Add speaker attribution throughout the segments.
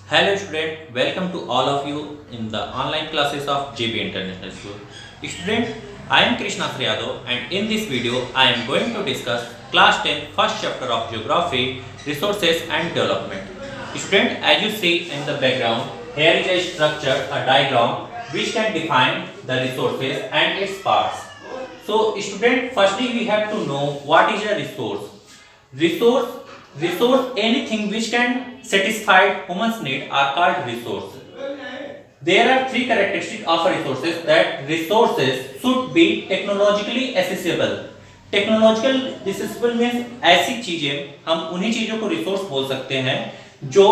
Speaker 1: Hello student, welcome to all of you in the online classes of JB International School. Student, I am Krishna Yadav and in this video I am going to discuss class 10 first chapter of Geography, Resources and Development. Student, as you see in the background, here is a structure, a diagram which can define the resources and its parts. So student, firstly we have to know what is a resource. Resource anything which can satisfy human's need are called resource. There are three characteristics of resources that resources should be technologically accessible. Technological accessible means ऐसी चीजें हम उन्हीं चीजों को resource बोल सकते हैं जो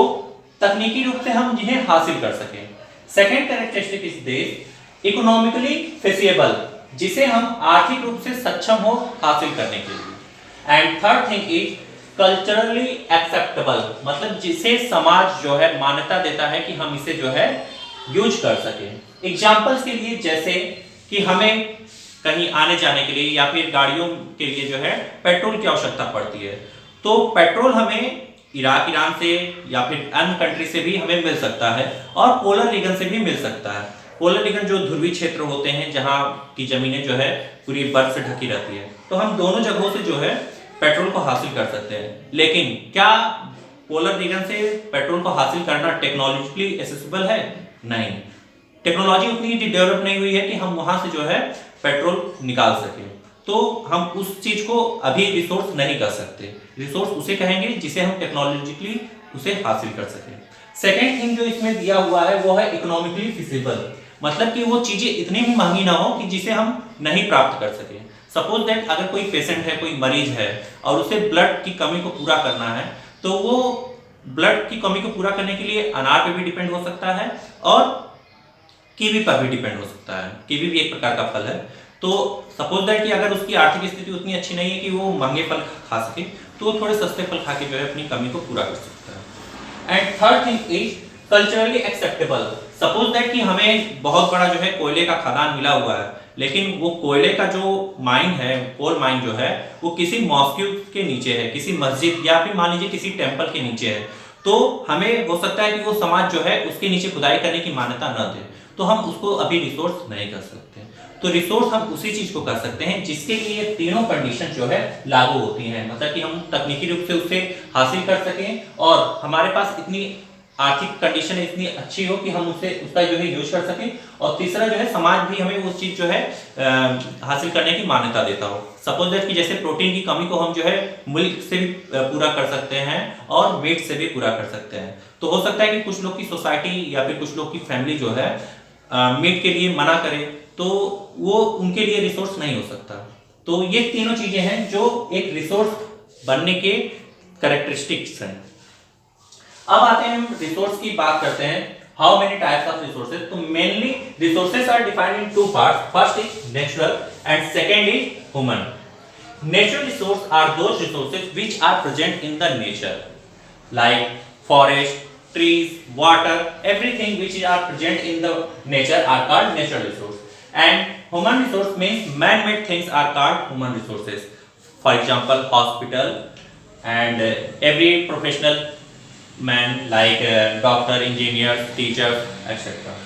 Speaker 1: तकनीकी रूप से हम जिन्हें हासिल कर सकें. Second characteristic is this economically feasible, जिसे हम आर्थिक रूप से सक्षम हो हासिल करने के लिए. And third thing is culturally acceptable, मतलब जिसे समाज जो है मान्यता देता है कि हम इसे जो है यूज कर सके. एग्जांपल्स के लिए जैसे कि हमें कहीं आने जाने के लिए या फिर गाड़ियों के लिए जो है पेट्रोल की आवश्यकता पड़ती है, तो पेट्रोल हमें इराक ईरान से या फिर अन्य कंट्री से भी हमें मिल सकता है और पोलर रीजन से भी मिल सकता है. पोलर रीजन जो ध्रुवीय क्षेत्र होते हैं जहां की जमीनें जो है पूरी बर्फ से ढकी रहती है, तो हम दोनों जगहों से जो है पेट्रोल को हासिल कर सकते हैं. लेकिन क्या पोलर रीजन से पेट्रोल को हासिल करना टेक्नोलॉजिकली एक्सेसिबल है? नहीं. टेक्नोलॉजी उतनी डेवलप नहीं हुई है कि हम वहां से जो है पेट्रोल निकाल सके, तो हम उस चीज को अभी रिसोर्स नहीं कर सकते. रिसोर्स उसे कहेंगे जिसे हम टेक्नोलॉजिकली उसे हासिल कर सके. सेकेंड थिंग जो इसमें दिया हुआ है वो है इकोनॉमिकली फिजिबल, मतलब कि वो चीजें इतनी भी महंगी ना हो कि जिसे हम नहीं प्राप्त कर सके. सपोज दैट अगर कोई पेशेंट है, कोई मरीज है और उसे ब्लड की कमी को पूरा करना है, तो वो ब्लड की कमी को पूरा करने के लिए अनार पे भी डिपेंड हो सकता है और कीवी पर भी डिपेंड हो सकता है. कीवी भी एक प्रकार का फल है. तो सपोज दैट कि अगर उसकी आर्थिक स्थिति उतनी अच्छी नहीं है कि वो महंगे फल खा सके, तो वो थोड़े सस्ते फल खा के जो है अपनी कमी को पूरा कर सकता है. And third thing is culturally acceptable. Suppose that कि हमें बहुत बड़ा जो है कोयले का खदान मिला हुआ है, लेकिन वो कोयले का जो माइन है, कोल माइन जो है, वो किसी मॉस्क्यू के नीचे है, किसी मस्जिद या फिर मान लीजिए किसी टेंपल के नीचे है, तो हमें हो सकता है कि वो समाज जो है उसके नीचे खुदाई करने की मान्यता न दे, तो हम उसको अभी रिसोर्स नहीं कर सकते. तो रिसोर्स हम उसी चीज को कर सकते हैं जिसके लिए तीनों कंडीशन जो है लागू होती हैं, मतलब कि हम तकनीकी रूप से उसे हासिल कर सकें और हमारे पास इतनी आर्थिक कंडीशन इतनी अच्छी हो कि हम उसे उसका जो है यूज कर सकें, और तीसरा जो है समाज भी हमें उस चीज जो है हासिल करने की मान्यता देता हो. सपोज दैट कि जैसे प्रोटीन की कमी को हम जो है मिल्क से भी पूरा कर सकते हैं और मीट से भी पूरा कर सकते हैं. तो हो सकता है कि कुछ लोग की सोसाइटी या फिर कुछ लोग की फैमिली जो है मीट के लिए मना करे, तो वो उनके लिए रिसोर्स नहीं हो सकता. तो ये तीनों चीजें हैं जो एक रिसोर्स बनने के कैरेक्टरिस्टिक्स हैं. अब आते हैं हम रिसोर्स की बात करते हैं. How many types of resources? तो mainly resources are defined in two parts. First is natural and second is human. Natural resource are those resources which are present in the nature, like forest, trees, water, everything which are present in the nature are called natural resource. And human resource means man-made things are called human resources. For example, hospital and every professional man like doctor, engineers, teachers, etc.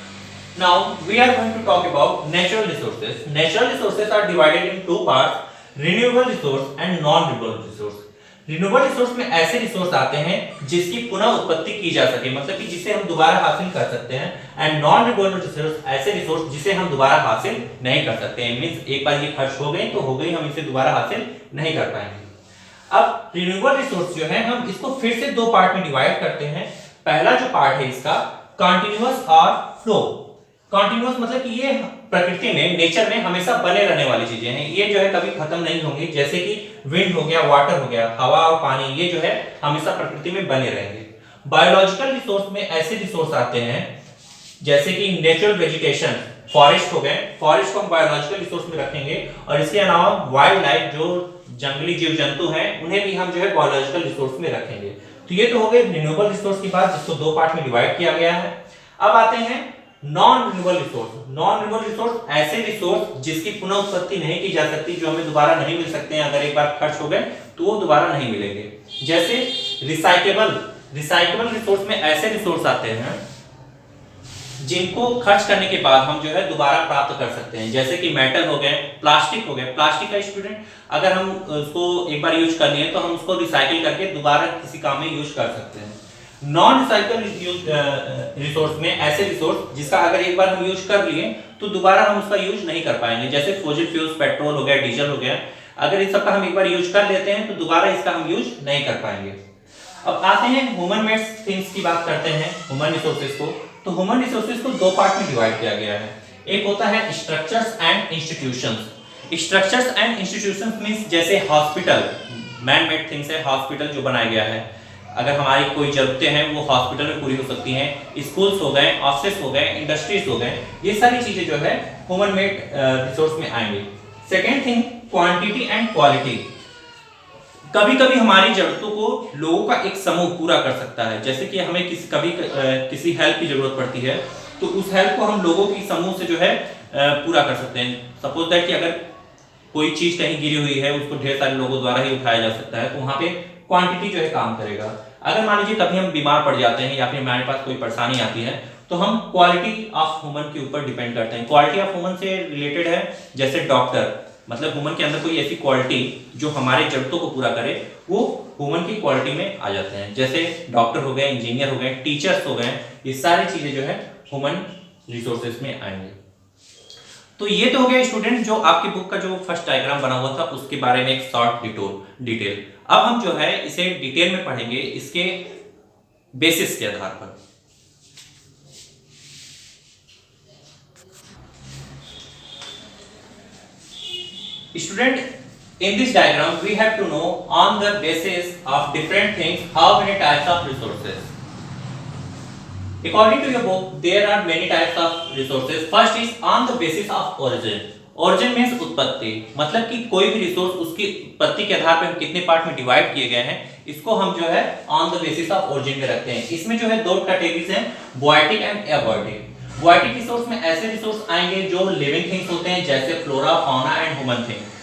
Speaker 1: Now we are going to talk about natural resources. Natural resources are divided in two parts: renewable resource and non-renewable resource. Renewable resource में ऐसे resource आते हैं जिसकी पुनः उत्पत्ति की जा सके, मतलब कि जिसे हम दोबारा हासिल कर सकते हैं. एंड नॉन रिन्यूएबल रिसोर्स ऐसे रिसोर्स जिसे हम दोबारा हासिल नहीं कर सकते हैं. मींस एक बार ये खर्च हो गई तो हो गई, हम इसे दोबारा हासिल नहीं कर पाएंगे. अब रिन्यूएबल रिसोर्स जो है हम इसको फिर से दो पार्ट में डिवाइड करते हैं. पहला जो पार्ट है इसका कंटीन्यूअस और फ्लो. कंटीन्यूअस मतलब कि ये प्रकृति में, नेचर में हमेशा बने रहने वाली चीजें हैं. ये जो है कभी खत्म नहीं होंगी, जैसे कि विंड हो गया, वाटर हो गया, हवा और पानी, ये जो है हमेशा प्रकृति में बने रहेंगे. बायोलॉजिकल रिसोर्स में ऐसे रिसोर्स आते हैं जैसे कि नेचुरल वेजिटेशन, फॉरेस्ट हो गए. फॉरेस्ट को हम बायोलॉजिकल रिसोर्स में रखेंगे, और इसके अलावा वाइल्ड लाइफ जो जंगली जीव जंतु हैं उन्हें भी हम जो है बायोलॉजिकल रिसोर्स में रखेंगे. तो ये तो हो गए रिन्यूएबल रिसोर्स की बात, जिसको दो पार्ट में डिवाइड किया गया है. अब आते हैं non renewable resource. Non renewable resource ऐसे रिसोर्स जिसकी पुनः उत्पत्ति नहीं की जा सकती, जो हमें दोबारा नहीं मिल सकते हैं. अगर एक बार खर्च हो गए तो वो दोबारा नहीं मिलेंगे. जैसे रिसाइकेबल रिसाइकेबल रिसोर्स में ऐसे रिसोर्स आते हैं जिनको खर्च करने के बाद हम जो है दोबारा प्राप्त कर सकते हैं, जैसे कि मेटल हो गए, प्लास्टिक हो गए। प्लास्टिक का स्टूडेंट अगर हम उसको एक बार यूज कर लिए तो हम उसको रिसाइकिल करके दोबारा किसी काम में यूज कर सकते हैं। नॉन रिसाइकल रिसोर्स में ऐसे रिसोर्स जिसका अगर एक बार हम यूज कर लिए तो दोबारा हम उसका यूज नहीं कर पाएंगे, जैसे फॉसिल फ्यूल्स, पेट्रोल हो गया, डीजल हो गया। अगर इस सब का हम एक बार यूज कर लेते हैं तो दोबारा इसका हम यूज नहीं कर पाएंगे। अब आते हैं ह्यूमन मेड थिंग्स की बात करते हैं, ह्यूमन रिसोर्सेज को। तो ह्यूमन रिसोर्सेज को दो पार्ट में डिवाइड किया गया है। एक होता है structures and institutions. Structures and institutions means जैसे हॉस्पिटल, मैन मेड थिंग्स है, हॉस्पिटल जो बनाया गया है, अगर हमारी कोई जरूरतें हैं वो हॉस्पिटल में पूरी हो सकती हैं। स्कूल्स हो गए, ऑफिस हो गए, इंडस्ट्रीज हो गए, ये सारी चीजें जो है ह्यूमन मेड रिसोर्स में आएंगे। Second thing, quantity and quality. कभी कभी हमारी जरूरतों को लोगों का एक समूह पूरा कर सकता है, जैसे कि हमें किसी हेल्प की जरूरत पड़ती है तो उस हेल्प को हम लोगों की समूह से जो है पूरा कर सकते हैं। सपोज दैट कि अगर कोई चीज कहीं गिरी हुई है उसको ढेर सारे लोगों द्वारा ही उठाया जा सकता है, तो वहां पे क्वांटिटी जो है काम करेगा। अगर मान लीजिए कभी हम बीमार पड़ जाते हैं या फिर हमारे पास कोई परेशानी आती है तो हम क्वालिटी ऑफ ह्यूमन के ऊपर डिपेंड करते हैं। क्वालिटी ऑफ ह्यूमन से रिलेटेड है जैसे डॉक्टर, मतलब ह्यूमन के अंदर कोई ऐसी क्वालिटी जो हमारे जरूरतों को पूरा करे वो ह्यूमन की क्वालिटी में आ जाते हैं, जैसे डॉक्टर हो गए, इंजीनियर हो गए, टीचर्स हो गए, ये सारी चीजें जो है ह्यूमन रिसोर्सेज में आएंगे। तो ये तो हो गया स्टूडेंट जो आपकी बुक का जो फर्स्ट डायग्राम बना हुआ था उसके बारे में एक शॉर्ट डिटेल। अब हम जो है इसे डिटेल में पढ़ेंगे इसके बेसिस के आधार पर। Student, in this diagram we have to know on the basis of different things how many types of resources. According to your book, there are many types of resources. First is on the basis of origin. Origin means उत्पत्ति, मतलब कि कोई भी resource उसकी उत्पत्ति के आधार पर कितने पार्ट में डिवाइड किए गए हैं, इसको हम जो है on the basis of origin में रखते हैं। इसमें जो है दो कैटेगरीज हैं, बोएटिक एंड एबॉएटिक। बोएटिक रिसोर्स में ऐसे रिसोर्स आएंगे जो लिविंग थिंग्स होते हैं जैसे flora, fauna and human things.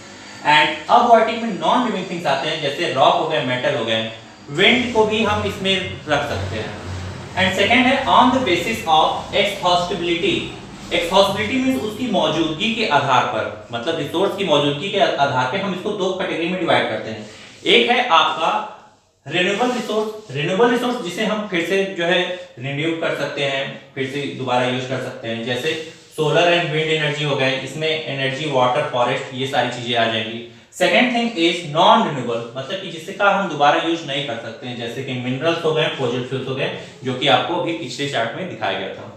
Speaker 1: And abiotic में नॉन लिविंग थिंग्स आते हैं जैसे रॉक हो गए, मेटल हो गए, विंड को भी हम इसमें रख सकते हैं। एंड सेकेंड है on the basis of exhaustibility. Exhaustibility means उसकी मौजूदगी के आधार पर, मतलब रिसोर्स की मौजूदगी के आधार पर हम इसको दो कैटेगरी में डिवाइड करते हैं। एक है आपका रिन्यूएबल रिसोर्स जिसे हम फिर से जो है रिन्यू कर सकते हैं, फिर से दोबारा यूज कर सकते हैं, जैसे सोलर एंड विंड एनर्जी हो गए, इसमें एनर्जी, वाटर, फॉरेस्ट, ये सारी चीजें आ जाएंगी। Second thing is non renewable, मतलब कि जिसका हम दोबारा यूज नहीं कर सकते हैं, जैसे कि मिनरल्स हो गए, फॉसिल फ्यूल्स हो गए, जो कि आपको अभी पिछले चार्ट में दिखाया गया था।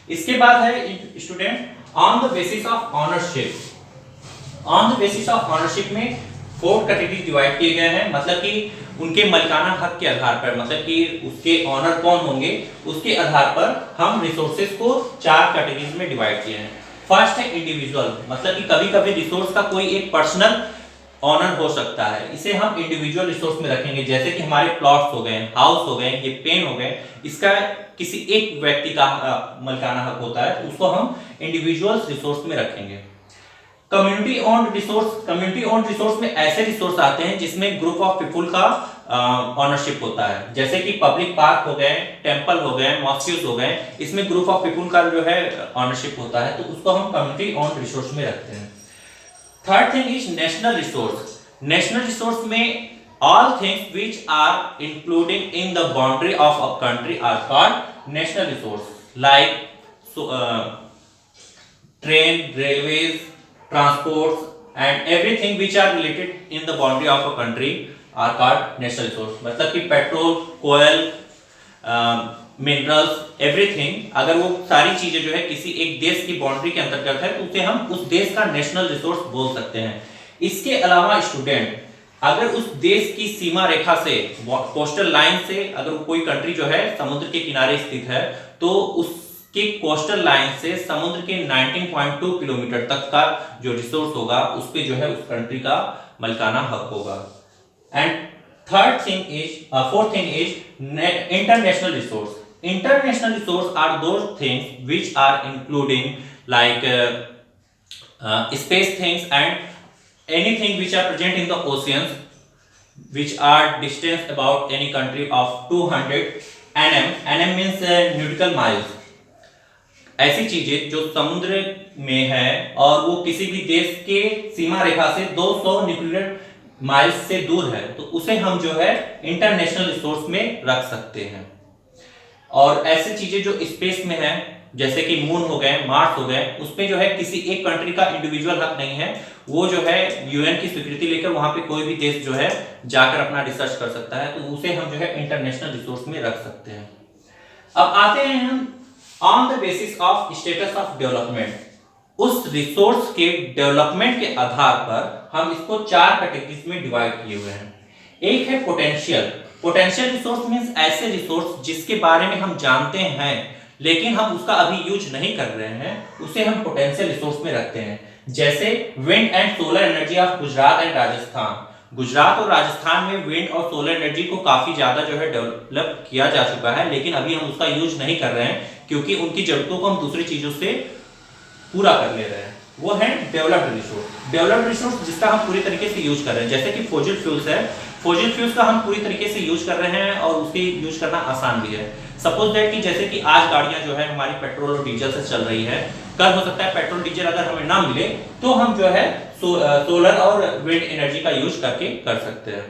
Speaker 1: इसके बाद है student on the basis of ownership. On the basis of ownership में 4 कैटेगरी डिवाइड किए गए हैं, मतलब कि उनके मलिकाना हक के आधार पर, मतलब कि उसके ऑनर कौन होंगे उसके आधार पर हम रिसोर्सेज को 4 कैटेगरीज में डिवाइड किए हैं। फर्स्ट है इंडिविजुअल, मतलब कि कभी-कभी रिसोर्स का कोई एक पर्सनल ऑनर हो सकता है, इसे हम इंडिविजुअल रिसोर्स में रखेंगे, जैसे कि हमारे प्लॉट्स हो गए, हाउस हो गए, ये पेन हो गए, इसका किसी एक व्यक्ति का मलिकाना हक होता है, तो उसको हम इंडिविजुअल रिसोर्स में रखेंगे। कम्युनिटी ओन्ड रिसोर्स में ऐसे रिसोर्स आते हैं जिसमें ग्रुप ऑफ पीपल का ऑनरशिप होता है, जैसे कि पब्लिक पार्क हो गए, टेंपल हो गए, मॉस्क्स हो गए, इसमें ग्रुप ऑफ पीपल का जो है ऑनरशिप होता है, तो उसको हम कम्युनिटी ओन्ड रिसोर्स में रखते हैं। Third thing is national resource. National resource में all things which are including in the boundary of a country are called national resource, like train, railways, transports and everything which are related in the boundary of a country are called national resource। मतलब कि petrol, कोयल, minerals, everything, अगर वो सारी चीजें जो है किसी एक देश की बाउंड्री के अंतर्गत है तो उसे हम उस देश का नेशनल रिसोर्स बोल सकते हैं। इसके अलावा स्टूडेंट अगर उस देश की सीमा रेखा से, कोस्टल लाइन से, अगर कोई कंट्री जो है समुद्र के किनारे स्थित है तो उसके कोस्टल लाइन से समुद्र के 19.2 किलोमीटर तक का जो रिसोर्स होगा उस पे जो है उस कंट्री का मलिकाना हक होगा। And fourth thing is international resource. International resource are those things which are including like space things and anything which are present in the oceans, which are distance about any country of 200 nm. nm means nautical miles. ऐसी चीजें जो समुद्र में है और वो किसी भी देश के सीमा रेखा से 200 न्यूक्लियर माइल्स से दूर है, तो उसे हम जो है इंटरनेशनल रिसोर्स में रख सकते हैं। और ऐसी चीजें जो स्पेस में है, जैसे कि मून हो गए, मार्स हो गए, उसपे जो है किसी एक कंट्री का इंडिविजुअल हक नहीं है, वो जो है यूएन की स्वीकृति लेकर वहां पे कोई भी देश जो है जाकर अपना रिसर्च कर सकता है, तो उसे हम जो है इंटरनेशनल रिसोर्स में रख सकते हैं। अब आते हैं हम on the basis of status of development, उस रिसोर्स के डेवलपमेंट के आधार पर हम इसको 4 कैटेगरीज में डिवाइड किए हुए हैं। एक है पोटेंशियल। पोटेंशियल रिसोर्स मींस ऐसे रिसोर्स जिसके बारे में हम जानते हैं लेकिन हम उसका अभी यूज नहीं कर रहे हैं, उसे हम पोटेंशियल रिसोर्स में रखते हैं। जैसे wind and solar energy of Gujarat and Rajasthan. Gujarat और राजस्थान में विंड और सोलर एनर्जी को काफी ज्यादा जो है डेवलप किया जा चुका है, लेकिन अभी हम उसका यूज नहीं कर रहे हैं क्योंकि उनकी जरूरतों को हम दूसरी चीजों से पूरा कर ले रहे हैं। वो है डेवलप्ड रिसोर्स। डेवलप्ड रिसोर्स जिसका हम पूरी तरीके से यूज कर रहे हैं, जैसे कि फॉसिल फ्यूल्स है, फॉसिल फ्यूल्स का हम पूरी तरीके से यूज कर रहे हैं और उसकी यूज करना आसान भी है। सपोज दैट कि जैसे कि आज गाड़ियां जो है हमारी पेट्रोल और डीजल से चल रही है, कल हो सकता है पेट्रोल डीजल अगर हमें ना मिले तो हम जो है सोलर और विंड एनर्जी का यूज करके कर सकते हैं।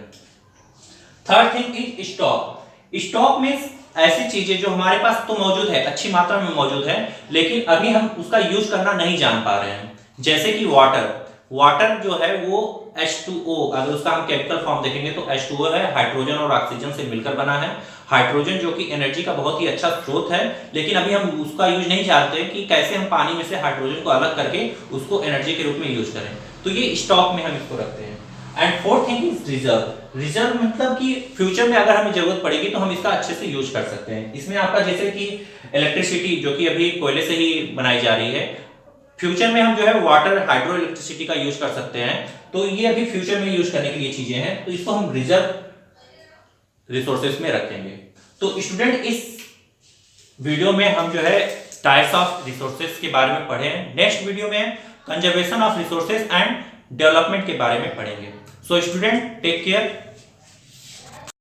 Speaker 1: Third thing is stock. Stock means ऐसी चीजें जो हमारे पास तो मौजूद है, अच्छी मात्रा में मौजूद है, लेकिन अभी हम उसका यूज करना नहीं जान पा रहे हैं। जैसे कि वाटर जो है वो H2O, अगर उसका हम केमिकल फॉर्म देखेंगे तो H2O है, हाइड्रोजन और ऑक्सीजन से मिलकर बना है। हाइड्रोजन जो कि एनर्जी का बहुत ही अच्छा स्रोत है, लेकिन अभी हम उसका यूज नहीं जानते कि कैसे हम पानी में से हाइड्रोजन को अलग करके उसको एनर्जी के रूप में यूज करें, तो ये स्टॉक में हम इसको रखते हैं। And fourth thing is reserve. Reserve मतलब कि फ्यूचर में अगर हमें जरूरत पड़ेगी तो हम इसका अच्छे से यूज कर सकते हैं। इसमें आपका जैसे कि इलेक्ट्रिसिटी जो कि अभी कोयले से ही बनाई जा रही है, फ्यूचर में हम जो है वाटर हाइड्रो इलेक्ट्रिसिटी का यूज कर सकते हैं, तो ये अभी फ्यूचर में यूज करने के लिए चीजें हैं, तो इसको हम रिजर्व रिसोर्सेज में रखेंगे। तो स्टूडेंट इस वीडियो में हम जो है टाइप्स ऑफ रिसोर्सेज के बारे में पढ़े हैं। नेक्स्ट वीडियो में conservation of resources and development के बारे में पढ़ेंगे। So student take care.